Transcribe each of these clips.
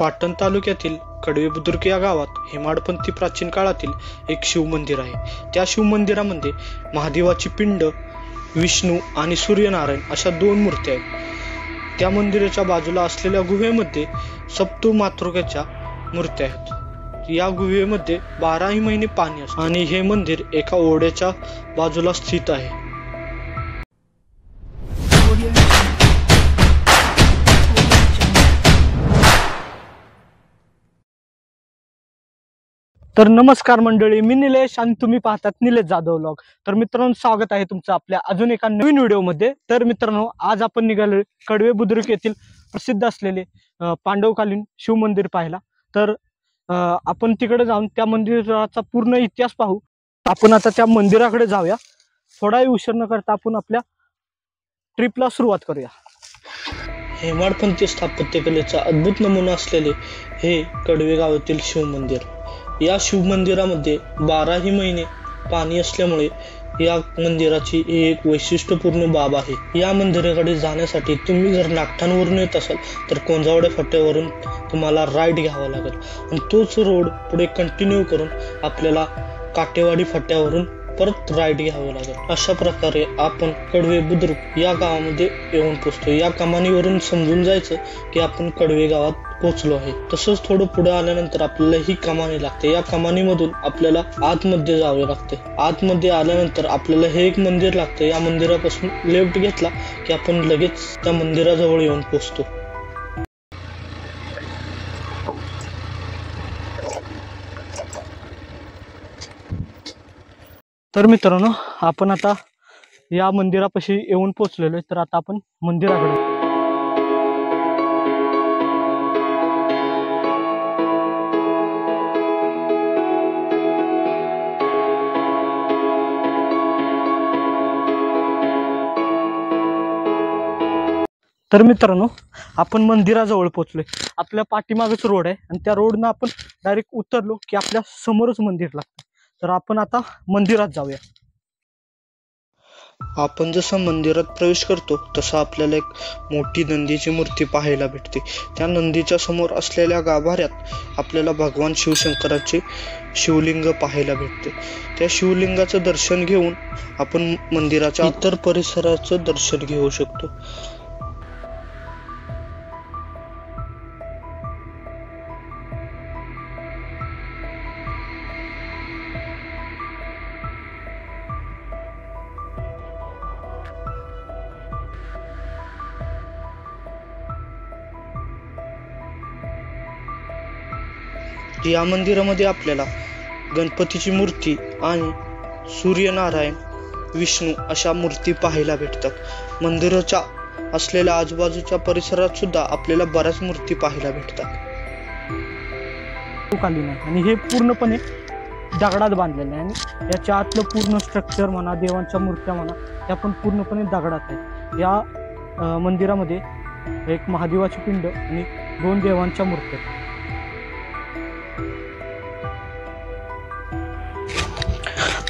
पाटण तालुक्यातील कडवे बुद्रुक या गावात हेमाडपंथी प्राचीन काळातील एक शिवमंदिर आहे। त्या शिवमंदिरामध्ये महादेवाची पिंड, विष्णू आणि सूर्यनारायण अशा दोन मूर्ती आहेत। त्या मंदिराच्या बाजूला असलेल्या गुहेमध्ये सप्तमातृकेच्या मूर्त्या आहेत। या गुहेमध्ये 12ही महिने पाणी असते आणि हे मंदिर एका ओढ्याच्या बाजूला स्थित आहे। तर नमस्कार मंडळी, मी निलेश आणि तुम्ही पाहतात निलेश जाधव व्लॉग। तर मित्रांनो, स्वागत आहे तुमचं आपल्या अजून एका नवीन व्हिडिओमध्ये। तर मित्रांनो, आज आपण निघालो कडवे बुद्रुक येथील प्रसिद्ध असलेले पांडवकालीन शिव मंदिर पाहायला। तर आपण तिकडे जाऊन त्या मंदिराचा पूर्ण इतिहास पाहू। आपण आता त्या मंदिराकडे जाऊया। थोडाही उशीर न करता आपण आपल्या ट्रिपला सुरुवात करूया। हेमाडपंथी स्थापत्यकलेचा अद्भुत नमुना असलेले हे कडवे गावातील शिव मंदिर। या शिव मंदिरामध्ये 12ही महिने पाणी असल्यामुळे या मंदिराची एक वैशिष्ट्यपूर्ण बाब आहे। या मंदिराकडे जाण्यासाठी तुम्ही जर नागठाणवरून येत असाल तर कोंजावड्या फाट्यावरून तुम्हाला राईट घ्यावा लागेल आणि तोच रोड पुढे कंटिन्यू करून आपल्याला काटेवाडी फाट्यावरून परत राईट घ्यावं लागेल। अशा प्रकारे आपण कडवे बुद्रुक या गावामध्ये येऊन पोहोचतो। या कमानीवरून समजून जायचं की आपण कडवे गावात पोहोचलो आहे। तसंच थोडं पुढे आल्यानंतर आपल्याला ही कमानी लागते। या कमानीमधून आपल्याला आतमध्ये जावे लागते। आतमध्ये आल्यानंतर आपल्याला हे एक मंदिर लागतं। या मंदिरापासून लेफ्ट घेतला की आपण लगेच त्या मंदिराजवळ येऊन पोहोचतो। तर मित्रांनो, आपण आता या मंदिरापाशी येऊन पोहोचलेलो आहे। तर आता आपण मंदिराकडे तर मित्रांनो, आपण मंदिराजवळ पोहोचलोय। आपल्या पाठीमागच रोड आहे आणि त्या रोडनं आपण डायरेक्ट उतरलो की आपल्या समोरच मंदिर लागतं। तर आपण आता मंदिरात जाऊया। आपण जसं मंदिरात प्रवेश करतो तसं आपल्याला एक मोठी नंदीची मूर्ती पाहायला भेटते। त्या नंदीच्या समोर असलेल्या गाभाऱ्यात आपल्याला भगवान शिवशंकराचे शिवलिंग पाहायला भेटते। त्या शिवलिंगाचं दर्शन घेऊन आपण मंदिराच्या इतर परिसराचं दर्शन घेऊ शकतो। या मंदिरामध्ये आपल्याला गणपतीची मूर्ती आणि सूर्यनारायण, विष्णू अशा मूर्ती पाहायला भेटतात। मंदिराच्या असलेल्या आजूबाजूच्या परिसरात सुद्धा आपल्याला बऱ्याच मूर्ती पाहायला भेटतात। आणि हे पूर्णपणे दगडात बांधलेलं आहे आणि याच्या आतलं पूर्ण स्ट्रक्चर म्हणा, देवांच्या मूर्त्या म्हणा, त्या पण पूर्णपणे दगडात आहे। या मंदिरामध्ये एक महादेवाची पिंड आणि 2 देवांच्या मूर्त्या।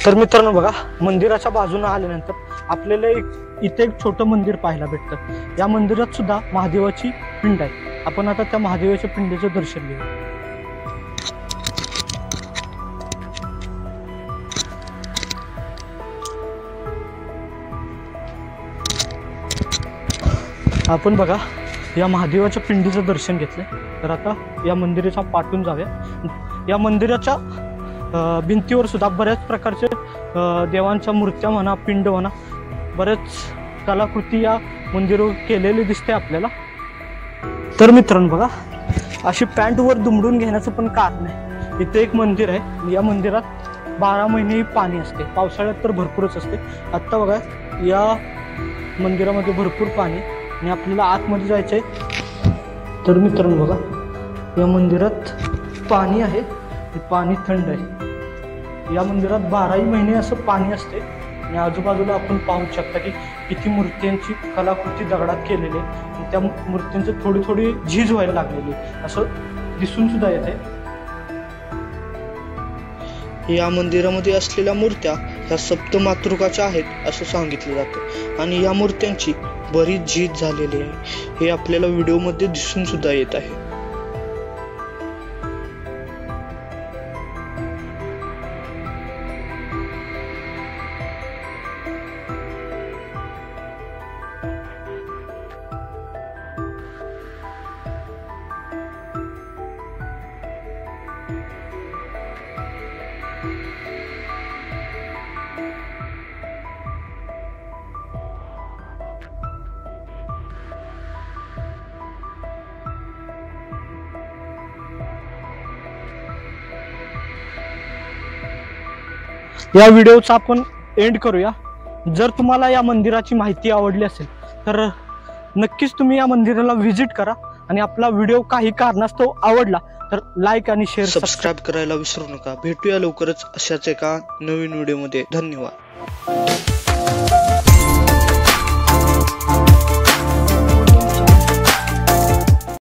तर मित्रांनो बघा, मंदिराच्या बाजूने आल्यानंतर आपल्याला इथे एक छोटं मंदिर पाहायला भेटतं। या मंदिरात सुद्धा महादेवाची पिंड आहे। आपण आता त्या महादेवाच्या पिंडीचं दर्शन घेऊ। आपण बघा या महादेवाच्या पिंडीचं दर्शन घेतलंय। तर आता या मंदिराच्या पाठून जाऊया। या मंदिराच्या भिंतीवर सुद्धा बऱ्याच प्रकारचे देवांच्या मूर्त्या म्हणा, पिंड म्हणा, बरेच कलाकृती या मंदिरावर केलेली दिसते आपल्याला। तर मित्रांनो बघा, अशी पॅन्ट वर दुमडून घेण्याचं पण कारण आहे। इथे एक मंदिर आहे। या मंदिरात 12 महिने पाणी असते। पावसाळ्यात तर भरपूरच असते। आता बघा, या मंदिरामध्ये भरपूर पाणी आणि आपल्याला आतमध्ये जायचंय। तर मित्रांनो बघा, या मंदिरात पाणी आहे। पाणी थंड आहे। या मंदिरात 12ही महिने असं पाणी असते आणि आजूबाजूला आपण पाहू शकता की किती मूर्त्यांची कलाकृती दगडात केलेली आहे आणि त्या मूर्त्यांची थोडी थोडी झीज व्हायला लागलेली असं दिसून सुद्धा येते। या मंदिरामध्ये असलेल्या मूर्त्या ह्या सप्तमातृकाच्या आहेत असं सांगितलं जातं आणि या मूर्त्यांची बरीच झीज झालेली आहे। हे आपल्याला व्हिडिओमध्ये दिसून सुद्धा येत आहे। या व्हिडिओचा आपण एंड करूया. जर तुम्हाला या मंदिराची माहिती आवडली असेल तर नक्कीच तुम्ही या मंदिराला व्हिजिट करा आणि आपला व्हिडिओ काही कारणास्तव आवडला तर लाईक आणि शेअर सबस्क्राईब करायला विसरू नका. भेटूया लवकरच अशाच एका नवीन व्हिडिओमध्ये. धन्यवाद.